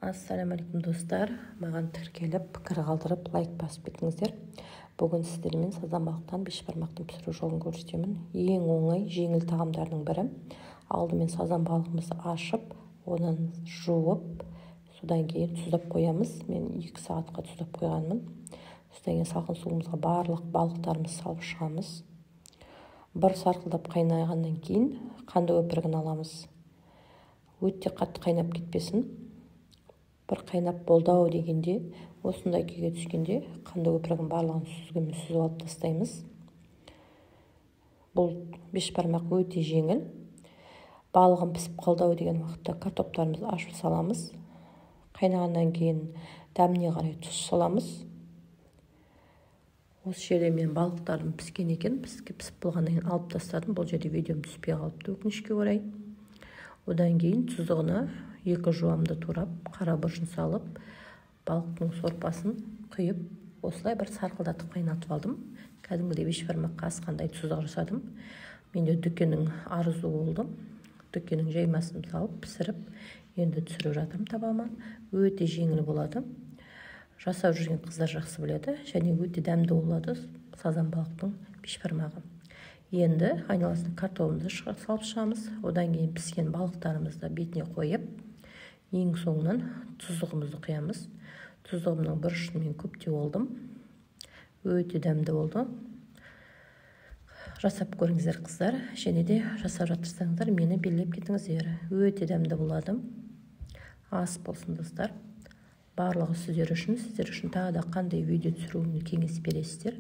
Ассалаумағалейкум достар, маған тіркеліп, пікір қалдырып, лайк басып кетіңіздер. Бүгін сіздермен сазанбалықтан бешбармақтың пісіру жолын көрсетемін. Ең оңай, жеңіл тағамдардың бірі. Алдымен сазанбалығымызды ашып, онан жуып, содан кейін тұздап қоямыз. Мен 2 сағатқа тұздап қойғанмын. Содан кейін салқын суымызға барлық балықтарымызды салып шығамыз. Бір сарқылдап қайнағаннан кейін қанды көпіргін аламыз. Өте қатты қайнап кетпесін. Бір қайнап болды-ау дегенде, осындай күйге түскенде қанды көпіргін барлығын сүзгімен сүзіп алып тастаймыз. Бұл бешбармақ өте жеңіл. Балығын пісіп қалды-ау деген уақытта картоптарымызды ашып саламыз. Қайнағаннан кейін дәміне қарай тұз саламыз. Осы жерде мен балықтарым піскен екен, пісіп болғаннан кейін алып тастадым. Бұл жерде видеом түспей қалыпты, өкінішке орай. Одан кейін тұздығына 2 жуамды турап, қара бұршын салып, балықтың сорпасын құйып, осылай бір сарқылдатып қайнатып алдым. Кәдімгідей бешбармаққа асқандай тұздық жасадым. Менде дүкеннің арзу болды. Дүкеннің жаймасын салып, пісіріп, енді түсіріп жатырмын табама. Өте жеңіл болады. Жасап жүрген қыздар жақсы біледі, және өте дәмді болады сазанбалықтың бешбармағы. Енді айналасына картопымызды салып шығамыз. Одан кейін піскен балықтарымызды бетіне қойып, ең соңынан тұздығымызды құямыз. Тұздығымның бір ұшын мен көптеп олдым. Өте дәмді болды. Жасап көріңіздер қыздар, және де жасап жатырсаңыздар, мені белгілеп кетіңіздер. Өте дәмді болады. Ас болсын достар. Барлығы сіздер үшін тағы да қандай видео түсіруімді кеңес бересіздер.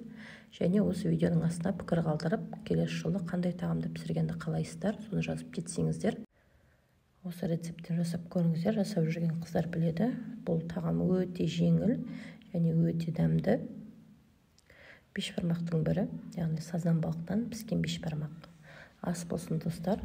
Және осы видеоның астына пікір қалдырып, келесі жолы қандай тағамды пісіргенді қалайсыздар, соны жазып кетсеңіздер. Осы рецептін жасап көріңіздер, жасап жүрген қыздар біледі. Бұл тағам өте жеңіл және өте дәмді. Бешбармақтың бірі, яғни сазанбалықтан піскен бешбармақ. Ас болсын достар.